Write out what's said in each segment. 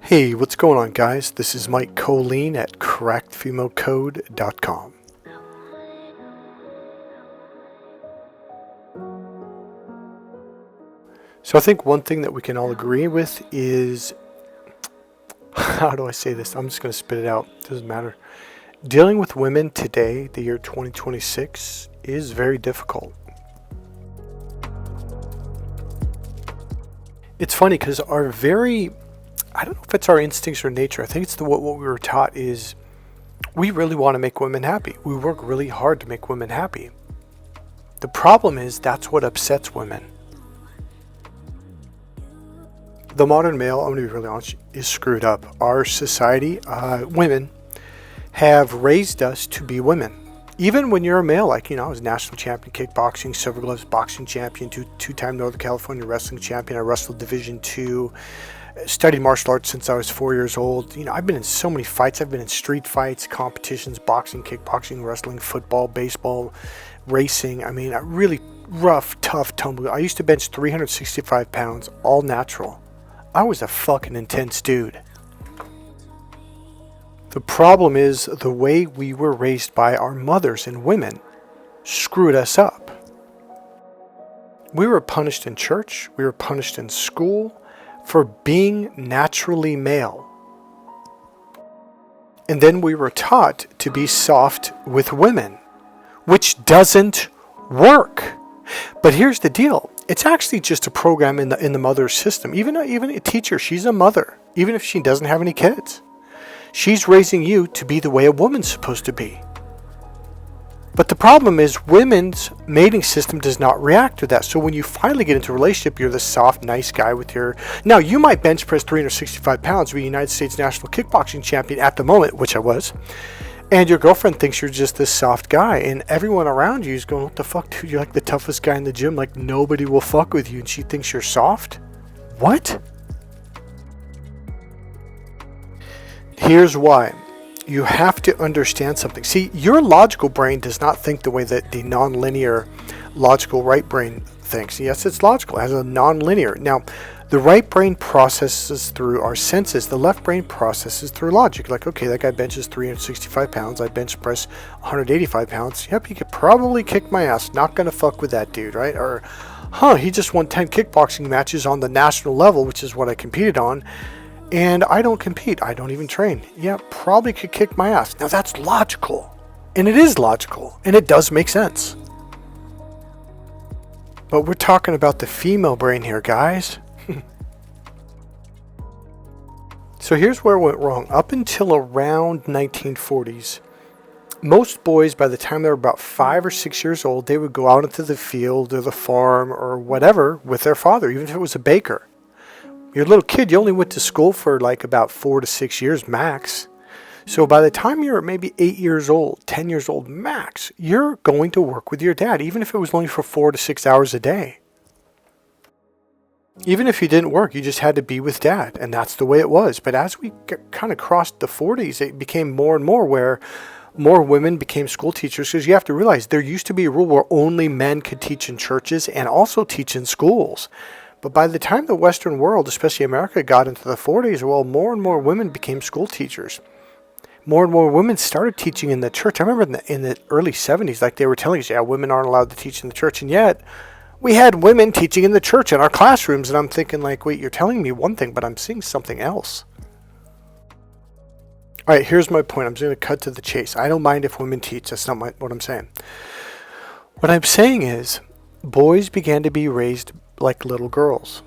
Hey, what's going on, guys? This is Mike Colleen at correctfemalecode.com. So I think one thing that we can all agree with is, how do I say this? I'm just going to spit it out. Doesn't matter. Dealing with women today, the year 2026, is very difficult. It's funny because I don't know if it's our instincts or nature. I think it's what we were taught is we really want to make women happy. We work really hard to make women happy. The problem is that's what upsets women. The modern male, I'm going to be really honest, is screwed up. Our society, women, have raised us to be women. Even when you're a male, I was national champion kickboxing, silver gloves boxing champion, two-time Northern California wrestling champion. I wrestled Division II. Studied martial arts since I was 4 years old. I've been in so many fights. I've been in street fights, competitions, boxing, kickboxing, wrestling, football, baseball, racing. A really rough, tough tumble. I used to bench 365 pounds, all natural. I was a fucking intense dude. The problem is the way we were raised by our mothers and women screwed us up. We were punished in church. We were punished in school for being naturally male. And then we were taught to be soft with women, which doesn't work. But here's the deal. It's actually just a program in the mother's system. Even a teacher, she's a mother, even if she doesn't have any kids. She's raising you to be the way a woman's supposed to be. But the problem is women's mating system does not react to that. So when you finally get into a relationship, you're the soft, nice guy with your... Now, you might bench press 365 pounds, be United States national kickboxing champion at the moment, which I was. And your girlfriend thinks you're just this soft guy. And everyone around you is going, what the fuck, dude? You're like the toughest guy in the gym. Like, nobody will fuck with you. And she thinks you're soft? What? Here's why. You have to understand something. See, your logical brain does not think the way that the non-linear logical right brain thinks. Yes, it's logical. It has a non-linear. Now, the right brain processes through our senses. The left brain processes through logic. Like, okay, that guy benches 365 pounds. I bench press 185 pounds. Yep, he could probably kick my ass. Not going to fuck with that dude, right? Or, he just won 10 kickboxing matches on the national level, which is what I competed on. And I don't compete. I don't even train. Yeah, probably could kick my ass. Now that's logical. And it is logical. And it does make sense. But we're talking about the female brain here, guys. So here's where it went wrong. Up until around 1940s, most boys, by the time they were about 5 or 6 years old, they would go out into the field or the farm or whatever with their father, even if it was a baker. You're a little kid, you only went to school for like about 4 to 6 years max. So by the time you're maybe 8 years old, 10 years old max, you're going to work with your dad, even if it was only for 4 to 6 hours a day. Even if you didn't work, you just had to be with dad, and that's the way it was. But as we kind of crossed the 40s, it became more and more where more women became school teachers, because you have to realize there used to be a rule where only men could teach in churches and also teach in schools. But by the time the Western world, especially America, got into the 40s, well, more and more women became school teachers. More and more women started teaching in the church. I remember in the early 70s, like they were telling us, yeah, women aren't allowed to teach in the church. And yet, we had women teaching in the church in our classrooms. And I'm thinking like, wait, you're telling me one thing, but I'm seeing something else. All right, here's my point. I'm just going to cut to the chase. I don't mind if women teach. That's not what I'm saying. What I'm saying is, boys began to be raised like little girls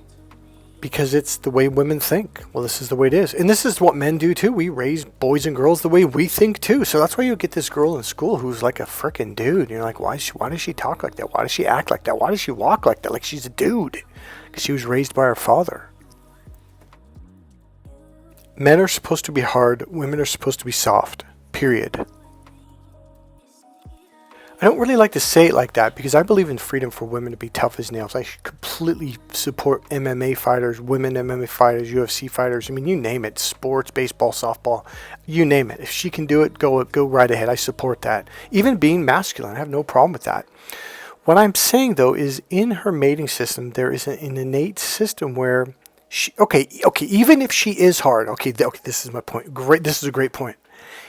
because it's the way women think. Well, this is the way it is. And this is what men do too. We raise boys and girls the way we think too. So that's why you get this girl in school who's like a freaking dude. You're like, why does she talk like that? Why does she act like that? Why does she walk like that? Like she's a dude. Because she was raised by her father. Men are supposed to be hard. Women are supposed to be soft. Period. I don't really like to say it like that because I believe in freedom for women to be tough as nails. I completely support MMA fighters, women MMA fighters, UFC fighters. You name it. Sports, baseball, softball, you name it. If she can do it, go right ahead. I support that. Even being masculine, I have no problem with that. What I'm saying, though, is in her mating system, there is an innate system where Okay, even if she is hard, okay, this is my point. Great, this is a great point.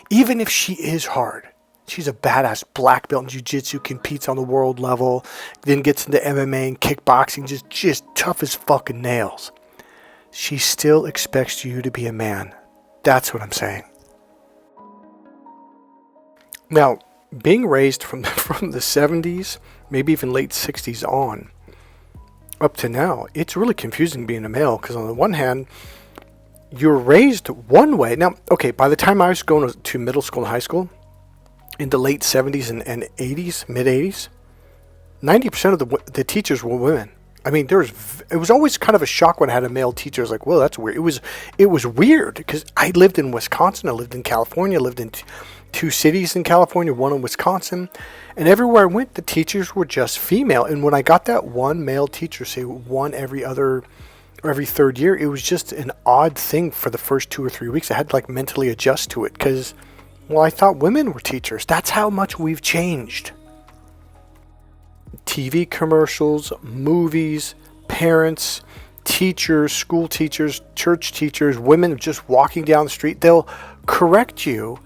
Even if she is hard, she's a badass black belt in jiu-jitsu, competes on the world level, then gets into MMA and kickboxing, just tough as fucking nails. She still expects you to be a man. That's what I'm saying. Now, being raised from the 70s, maybe even late 60s on, up to now, it's really confusing being a male, because on the one hand, you're raised one way. Now, okay, by the time I was going to middle school and high school, in the late 70s and 80s, mid 80s, 90% of the teachers were women. I mean, it was always kind of a shock when I had a male teacher. I was like, well, that's weird. It was weird because I lived in Wisconsin, I lived in California, I lived in two cities in California, one in Wisconsin, and everywhere I went, the teachers were just female. And when I got that one male teacher, say one every other or every third year, it was just an odd thing for the first 2 or 3 weeks. I had to like mentally adjust to it because, well, I thought women were teachers. That's how much we've changed. TV commercials, movies, parents, teachers, school teachers, church teachers, women just walking down the street, they'll correct you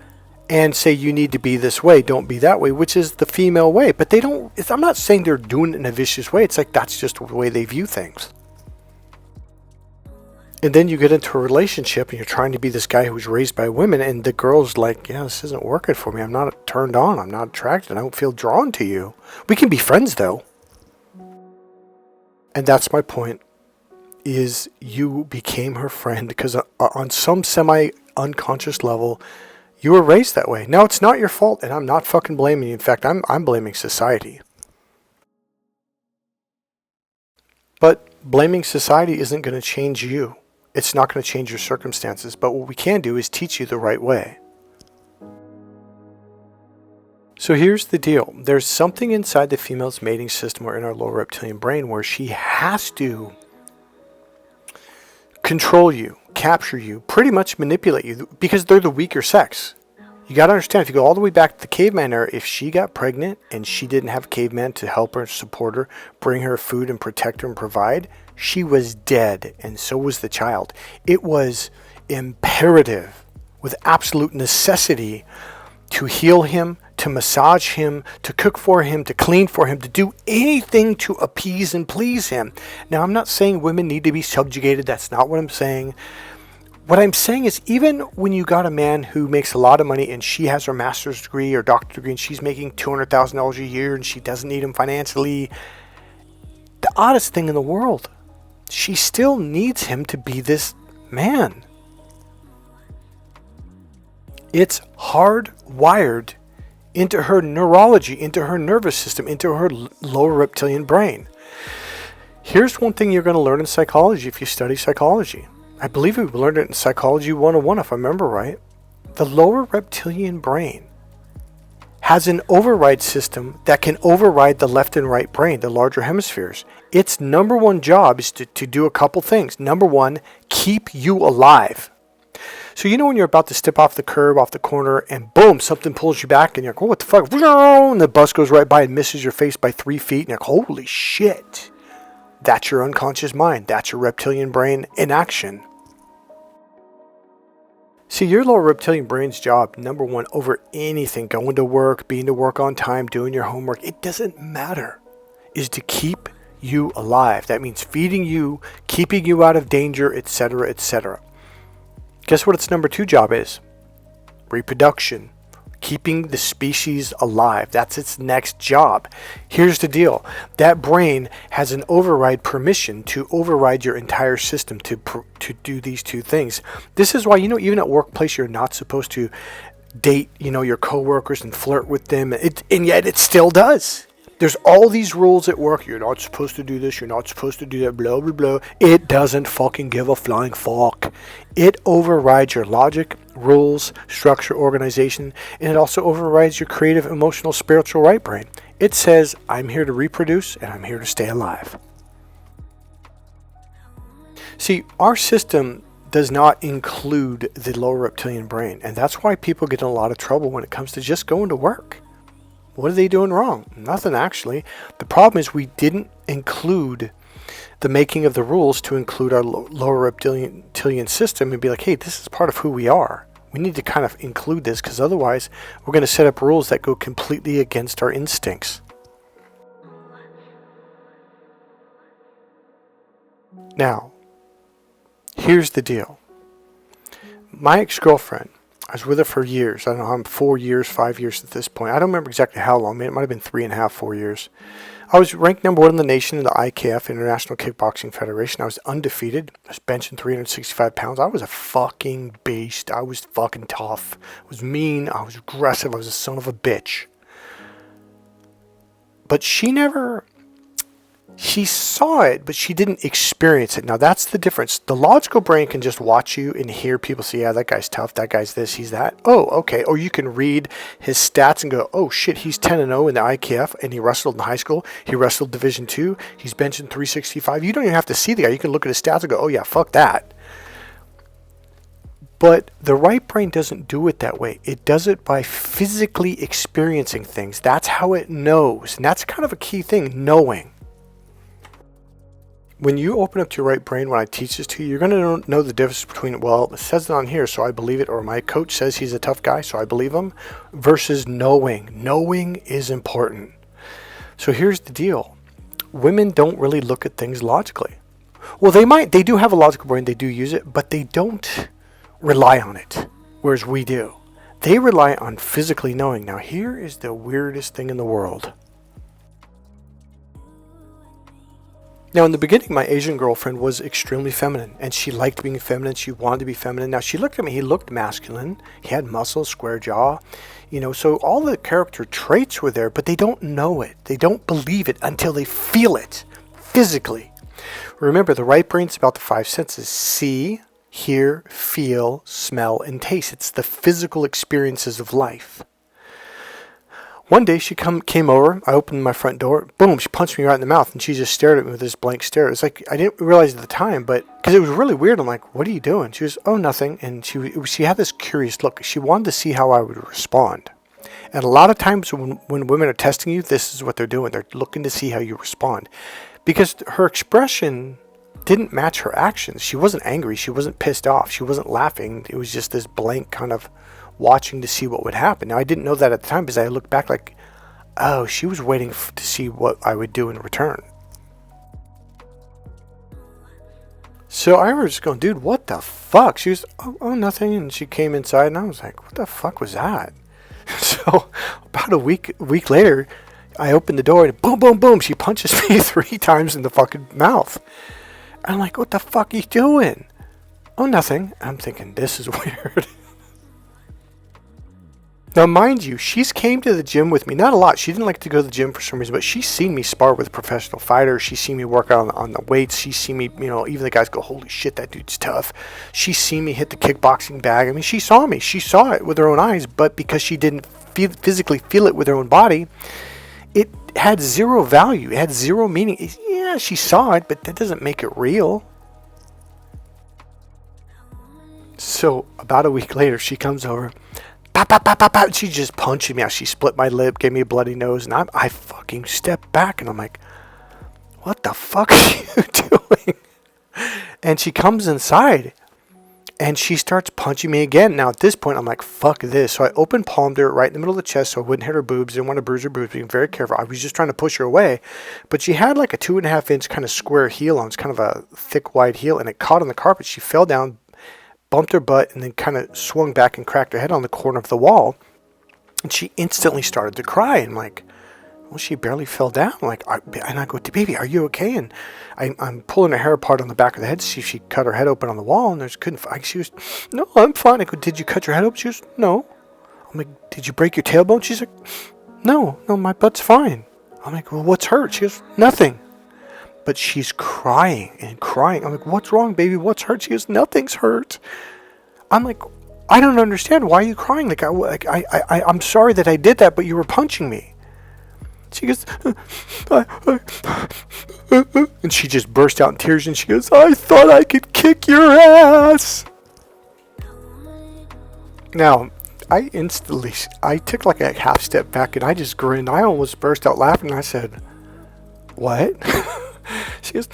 and say you need to be this way, don't be that way, which is the female way. But they don't, I'm not saying they're doing it in a vicious way. It's like that's just the way they view things. And then you get into a relationship and you're trying to be this guy who was raised by women, and the girl's like, yeah, this isn't working for me. I'm not turned on. I'm not attracted. I don't feel drawn to you. We can be friends though. And that's my point, is you became her friend because on some semi-unconscious level, you were raised that way. Now, it's not your fault, and I'm not fucking blaming you. In fact, I'm blaming society. But blaming society isn't going to change you. It's not going to change your circumstances. But what we can do is teach you the right way. So here's the deal. There's something inside the female's mating system or in our lower reptilian brain where she has to control you, capture you, pretty much manipulate you because they're the weaker sex. You got to understand, if you go all the way back to the caveman era, if she got pregnant and she didn't have a caveman to help her, support her, bring her food and protect her and provide, she was dead, and so was the child. It was imperative, with absolute necessity, to heal him, to massage him, to cook for him, to clean for him, to do anything to appease and please him. Now, I'm not saying women need to be subjugated. That's not what I'm saying. What I'm saying is, even when you got a man who makes a lot of money and she has her master's degree or doctorate degree and she's making $200,000 a year and she doesn't need him financially, the oddest thing in the world, she still needs him to be this man. It's hardwired into her neurology, into her nervous system, into her lower reptilian brain. Here's one thing you're going to learn in psychology if you study psychology. I believe we learned it in Psychology 101, if I remember right. The lower reptilian brain has an override system that can override the left and right brain, the larger hemispheres. Its number one job is to do a couple things. Number one, keep you alive. So you know when you're about to step off the curb, off the corner, and boom, something pulls you back, and you're like, oh, what the fuck? And the bus goes right by and misses your face by 3 feet, and you're like, holy shit. That's your unconscious mind. That's your reptilian brain in action. See, your lower reptilian brain's job, number one, over anything, going to work, being to work on time, doing your homework, it doesn't matter, is to keep you alive. That means feeding you, keeping you out of danger, etc., etc. Guess what its number two job is? Reproduction. Keeping the species alive. That's its next job. Here's the deal. That brain has an override permission to override your entire system to do these two things. This is why, even at workplace, you're not supposed to date, your coworkers and flirt with them. And yet it still does. There's all these rules at work. You're not supposed to do this. You're not supposed to do that. Blah, blah, blah. It doesn't fucking give a flying fuck. It overrides your logic, rules, structure, organization, and it also overrides your creative, emotional, spiritual right brain. It says, I'm here to reproduce and I'm here to stay alive. See, our system does not include the lower reptilian brain, and that's why people get in a lot of trouble when it comes to just going to work. What are they doing wrong? Nothing, actually. The problem is we didn't include the making of the rules to include our lower reptilian system and be like, hey, this is part of who we are. We need to kind of include this because otherwise we're going to set up rules that go completely against our instincts. Now, here's the deal. My ex-girlfriend, I was with her for years. I don't know, I'm 4 years, 5 years at this point. I don't remember exactly how long. It might have been 3.5, 4 years. I was ranked number 1 in the nation in the IKF, International Kickboxing Federation. I was undefeated. I was benching 365 pounds. I was a fucking beast. I was fucking tough. I was mean. I was aggressive. I was a son of a bitch. But she saw it, but she didn't experience it. Now, that's the difference. The logical brain can just watch you and hear people say, yeah, that guy's tough, that guy's this, he's that. Oh, okay. Or you can read his stats and go, oh, shit, he's 10-0 in the IKF, and he wrestled in high school. He wrestled Division II. He's benching 365. You don't even have to see the guy. You can look at his stats and go, oh, yeah, fuck that. But the right brain doesn't do it that way. It does it by physically experiencing things. That's how it knows. And that's kind of a key thing, knowing. When you open up to your right brain, when I teach this to you, you're going to know the difference between, well, it says it on here, so I believe it, or my coach says he's a tough guy, so I believe him, versus knowing. Knowing is important. So here's the deal. Women don't really look at things logically. Well, they do have a logical brain, they do use it, but they don't rely on it, whereas we do. They rely on physically knowing. Now, here is the weirdest thing in the world. Now, in the beginning, my Asian girlfriend was extremely feminine, and she liked being feminine. She wanted to be feminine. Now, she looked at me. He looked masculine. He had muscles, square jaw, so all the character traits were there, but they don't know it. They don't believe it until they feel it physically. Remember, the right brain's about the 5 senses: see, hear, feel, smell, and taste. It's the physical experiences of life. One day she came over, I opened my front door, boom, she punched me right in the mouth, and she just stared at me with this blank stare. It was like, I didn't realize at the time, but, because it was really weird, I'm like, what are you doing? She was, oh, nothing, and she had this curious look. She wanted to see how I would respond. And a lot of times when women are testing you, this is what they're doing. They're looking to see how you respond. Because her expression didn't match her actions. She wasn't angry, she wasn't pissed off, she wasn't laughing. It was just this blank kind of watching to see what would happen. Now, I didn't know that at the time because I looked back like, oh, she was waiting to see what I would do in return. So I remember just going, dude, what the fuck? She was, oh, nothing. And she came inside and I was like, what the fuck was that? So about a week later, I opened the door and boom, boom, boom. She punches me 3 times in the fucking mouth. I'm like, what the fuck are you doing? Oh, nothing. I'm thinking, this is weird. Now, mind you, she's came to the gym with me. Not a lot. She didn't like to go to the gym for some reason, but she's seen me spar with professional fighters. She's seen me work out on the weights. She's seen me, even the guys go, holy shit, that dude's tough. She's seen me hit the kickboxing bag. I mean, she saw me. She saw it with her own eyes, but because she didn't physically feel it with her own body, it had zero value. It had zero meaning. Yeah, she saw it, but that doesn't make it real. So about a week later, she comes over. Pop, pop, pop, pop, pop. She just punched me out. She split my lip, gave me a bloody nose, and I fucking stepped back, and I'm like, what the fuck are you doing? And she comes inside, and she starts punching me again. Now, at this point, I'm like, fuck this. So I open palmed her right in the middle of the chest so I wouldn't hit her boobs. Didn't want to bruise her boobs, being very careful. I was just trying to push her away. But she had like a 2.5-inch kind of square heel on. It's kind of a thick, wide heel, and it caught on the carpet. She fell down, bumped her butt, and then kind of swung back and cracked her head on the corner of the wall. And she instantly started to cry. And I'm like, well, she barely fell down. And I go, baby, are you okay? And I'm pulling her hair apart on the back of the head to see if she cut her head open on the wall. And she was, no, I'm fine. I go, did you cut your head open? She goes, no. I'm like, did you break your tailbone? She's like, no, my butt's fine. I'm like, well, what's hurt? She goes, nothing. But she's crying and crying. I'm like, what's wrong, baby? What's hurt? She goes, nothing's hurt. I'm like, I don't understand. Why are you crying? I'm sorry that I did that, but you were punching me. She goes, and she just burst out in tears, and she goes, I thought I could kick your ass. Now, I took like a half step back, and I just grinned. I almost burst out laughing. I said, what? She goes,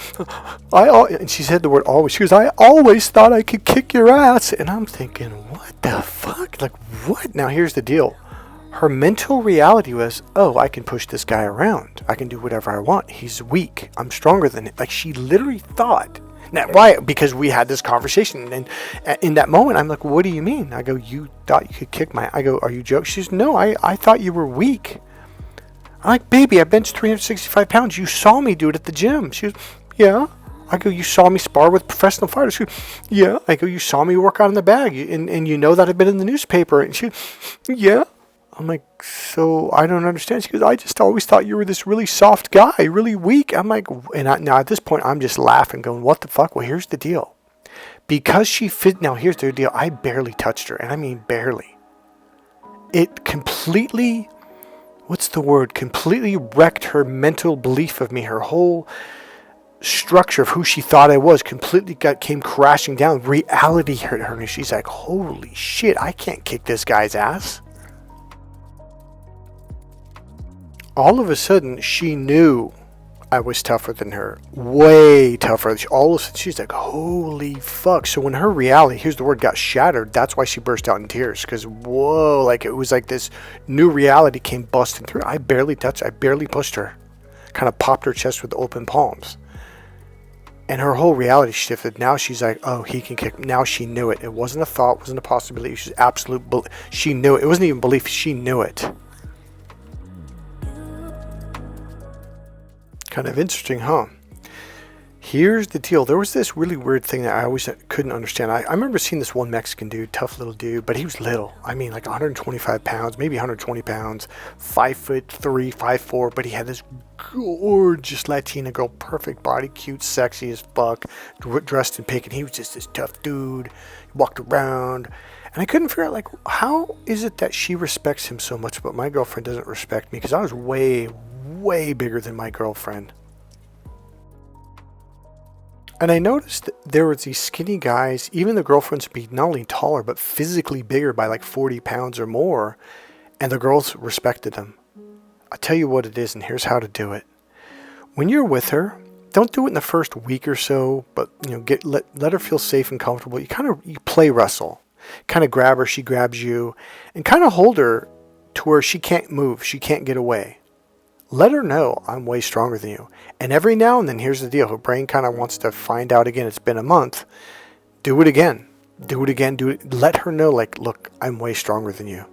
and she said the word always. She goes, I always thought I could kick your ass. And I'm thinking, what the fuck? Like, what? Now, here's the deal. Her mental reality was, oh, I can push this guy around. I can do whatever I want. He's weak. I'm stronger than him. Like, she literally thought. Now, why? Because we had this conversation. And in that moment, I'm like, what do you mean? I go, you thought you could kick my... I go, are you joking? She says, no, I thought you were weak. I'm like, baby, I benched 365 pounds. You saw me do it at the gym. She goes, yeah. I go, you saw me spar with professional fighters. She goes, yeah. I go, you saw me work out in the bag. And you know that I've been in the newspaper. And she goes, yeah. I'm like, so I don't understand. She goes, I just always thought you were this really soft guy, really weak. I'm like, now at this point, I'm just laughing, going, what the fuck? Well, here's the deal. Because she fit, now here's the deal. I barely touched her, and I mean barely. It completely, what's the word? Completely wrecked her mental belief of me. Her whole structure of who she thought I was completely came crashing down. Reality hit her, and she's like, holy shit, I can't kick this guy's ass. All of a sudden, she knew I was tougher than her. Way tougher. All of a sudden, she's like, holy fuck. So when her reality, here's the word, got shattered, that's why she burst out in tears. Because, whoa, like it was like this new reality came busting through. I barely pushed her. Kind of popped her chest with open palms. And her whole reality shifted. Now she's like, oh, he can kick. Now she knew it. It wasn't a thought, it wasn't a possibility. She was absolute, she knew it. It wasn't even belief, she knew it. Kind of interesting, huh? Here's the deal. There was this really weird thing that I always couldn't understand. I remember seeing this one Mexican dude, tough little dude, but he was little. I mean, like 125 pounds, maybe 120 pounds, 5'3", 5'4", but he had this gorgeous Latina girl, perfect body, cute, sexy as fuck, dressed in pink, and he was just this tough dude. He walked around, and I couldn't figure out, like, how is it that she respects him so much, but my girlfriend doesn't respect me? Because I was way bigger than my girlfriend. And I noticed that there was these skinny guys, even the girlfriends be not only taller, but physically bigger by like 40 pounds or more. And the girls respected them. I'll tell you what it is, and here's how to do it. When you're with her, don't do it in the first week or so, but let her feel safe and comfortable. You play wrestle. Kind of grab her, she grabs you, and kind of hold her to where she can't move, she can't get away. Let her know I'm way stronger than you. And every now and then, here's the deal. Her brain kind of wants to find out again. It's been a month. Do it again. Do it again. Do it. Let her know, like, look, I'm way stronger than you.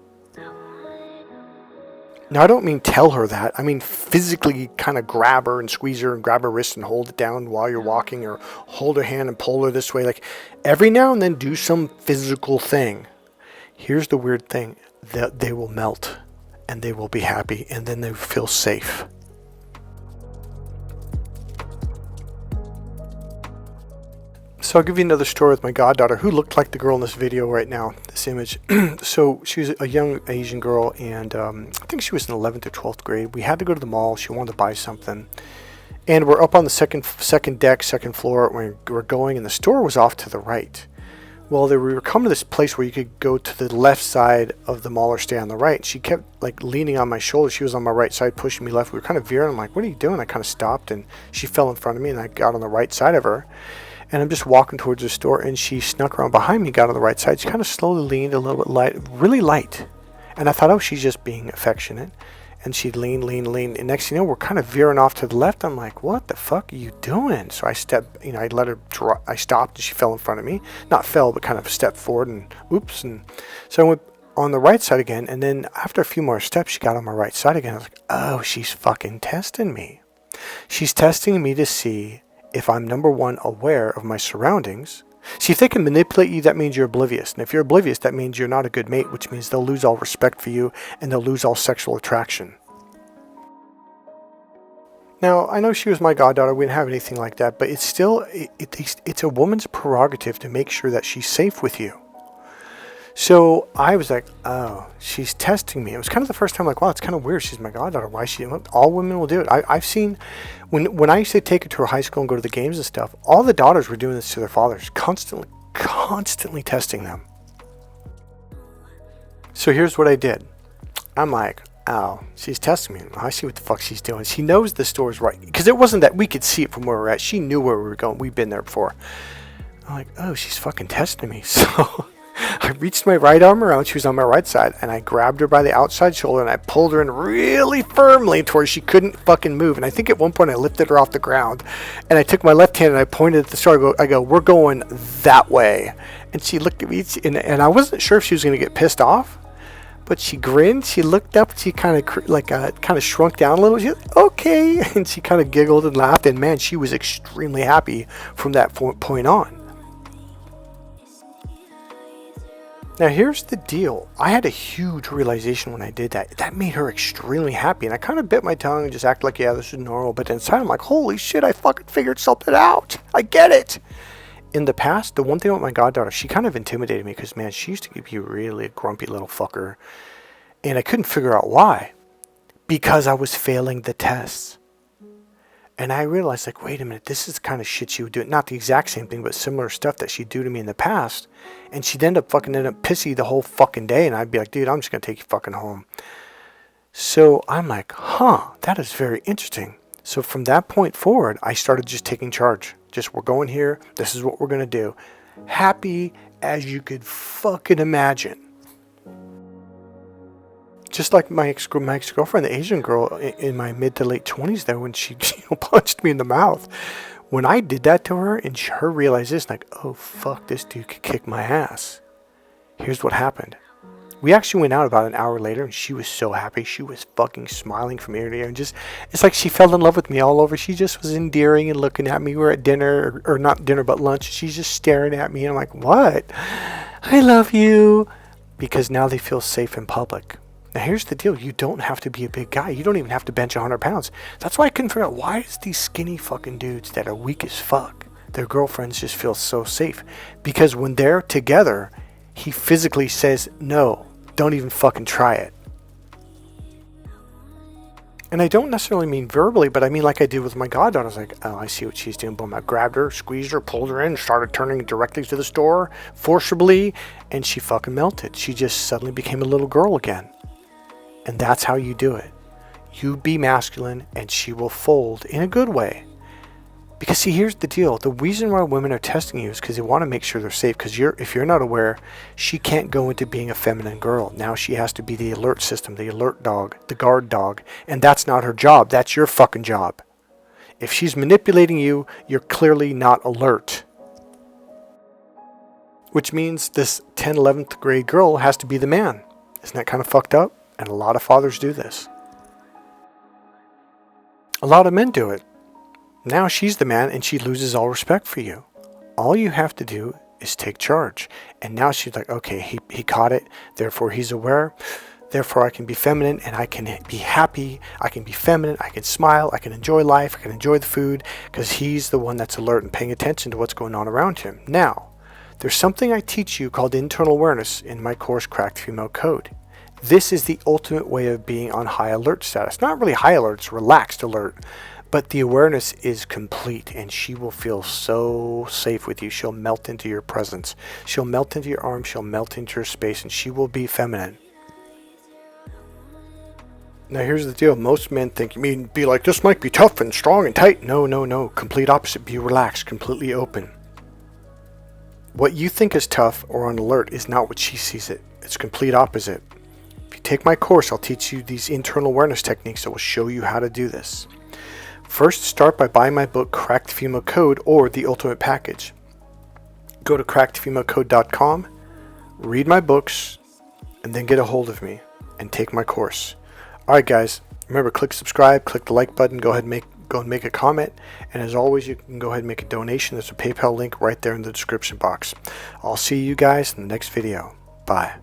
Now, I don't mean tell her that. I mean physically kind of grab her and squeeze her and grab her wrist and hold it down while you're walking, or hold her hand and pull her this way. Like, every now and then, do some physical thing. Here's the weird thing. They will melt. And they will be happy, and then they feel safe. So I'll give you another story with my goddaughter, who looked like the girl in this video right now, this image. So she was a young Asian girl, and I think she was in 11th or 12th grade. We had to go to the mall. She wanted to buy something. And we're up on the second deck, second floor. We're going, and the store was off to the right. Well, we were coming to this place where you could go to the left side of the mall or stay on the right. She kept like leaning on my shoulder. She was on my right side, pushing me left. We were kind of veering. I'm like, what are you doing? I kind of stopped, and she fell in front of me, and I got on the right side of her. And I'm just walking towards the store, and she snuck around behind me, got on the right side. She kind of slowly leaned a little bit light, really light. And I thought, oh, she's just being affectionate. And she leaned. And next thing you know, we're kind of veering off to the left. I'm like, what the fuck are you doing? So I stepped, I let her draw. I stopped, and she fell in front of me. Not fell, but kind of stepped forward, and oops. And so I went on the right side again. And then after a few more steps, she got on my right side again. I was like, oh, she's fucking testing me. She's testing me to see if I'm, number one, aware of my surroundings. See, if they can manipulate you, that means you're oblivious. And if you're oblivious, that means you're not a good mate, which means they'll lose all respect for you, and they'll lose all sexual attraction. Now, I know she was my goddaughter. We didn't have anything like that, but it's still, it's a woman's prerogative to make sure that she's safe with you. So I was like, oh, she's testing me. It was kind of the first time, like, wow, it's kind of weird. She's my goddaughter. Why is she? All women will do it. I've seen, when I used to take her to her high school and go to the games and stuff, all the daughters were doing this to their fathers, constantly testing them. So here's what I did. I'm like, oh, she's testing me. I see what the fuck she's doing. She knows the store's right. Because it wasn't that we could see it from where we're at. She knew where we were going. We've been there before. I'm like, oh, she's fucking testing me. So I reached my right arm around. She was on my right side. And I grabbed her by the outside shoulder. And I pulled her in really firmly to where she couldn't fucking move. And I think at one point I lifted her off the ground. And I took my left hand and I pointed at the store. I go, we're going that way. And she looked at me. And I wasn't sure if she was going to get pissed off. But she grinned, she looked up, she kind of shrunk down a little. She said, okay. And she kind of giggled and laughed. And man, she was extremely happy from that point on. Now, here's the deal. I had a huge realization when I did that. That made her extremely happy. And I kind of bit my tongue and just acted like, yeah, this is normal. But inside, I'm like, holy shit, I fucking figured something out. I get it. In the past, the one thing with my goddaughter, she kind of intimidated me because, man, she used to be really a grumpy little fucker. And I couldn't figure out why. Because I was failing the tests. And I realized, like, wait a minute, this is the kind of shit she would do. Not the exact same thing, but similar stuff that she'd do to me in the past. And she'd end up pissy the whole fucking day. And I'd be like, dude, I'm just going to take you fucking home. So I'm like, huh, that is very interesting. So from that point forward, I started just taking charge. Just, we're going here. This is what we're going to do. Happy as you could fucking imagine. Just like my ex-girlfriend, the Asian girl in my mid to late 20s there, when she punched me in the mouth. When I did that to her and her realized this, like, oh, fuck, this dude could kick my ass. Here's what happened. We actually went out about an hour later and she was so happy. She was fucking smiling from ear to ear. And just, it's like she fell in love with me all over. She just was endearing and looking at me. We were at dinner, or not dinner, but lunch. She's just staring at me. And I'm like, what? I love you. Because now they feel safe in public. Now, here's the deal. You don't have to be a big guy. You don't even have to bench 100 pounds. That's why I couldn't figure out, why is these skinny fucking dudes that are weak as fuck, their girlfriends just feel so safe? Because when they're together, he physically says, no, don't even fucking try it. And I don't necessarily mean verbally, but I mean like I did with my goddaughter. I was like, oh, I see what she's doing. Boom, I grabbed her, squeezed her, pulled her in, started turning directly to the store, forcibly, and she fucking melted. She just suddenly became a little girl again. And that's how you do it. You be masculine and she will fold in a good way. Because see, here's the deal. The reason why women are testing you is because they want to make sure they're safe. Because if you're not aware, she can't go into being a feminine girl. Now she has to be the alert system, the alert dog, the guard dog. And that's not her job. That's your fucking job. If she's manipulating you, you're clearly not alert. Which means this 10th, 11th grade girl has to be the man. Isn't that kind of fucked up? And a lot of fathers do this. A lot of men do it. Now she's the man and she loses all respect for you. All you have to do is take charge. And now she's like, okay, he caught it. Therefore he's aware. Therefore I can be feminine and I can be happy. I can be feminine. I can smile. I can enjoy life. I can enjoy the food because he's the one that's alert and paying attention to what's going on around him. Now, there's something I teach you called internal awareness in my course, Cracked Female Code. This is the ultimate way of being on high alert status. Not really high alert, it's relaxed alert. But the awareness is complete and she will feel so safe with you. She'll melt into your presence. She'll melt into your arms. She'll melt into your space and she will be feminine. Now here's the deal. Most men think, you mean be like, this might be tough and strong and tight. No, no, no. Complete opposite. Be relaxed, completely open. What you think is tough or on alert is not what she sees it. It's complete opposite. If you take my course, I'll teach you these internal awareness techniques that will show you how to do this. First, start by buying my book, Cracked Female Code, or The Ultimate Package. Go to crackedfemalecode.com, read my books, and then get a hold of me and take my course. Alright guys, remember, click subscribe, click the like button, go and make a comment, and as always, you can go ahead and make a donation. There's a PayPal link right there in the description box. I'll see you guys in the next video. Bye.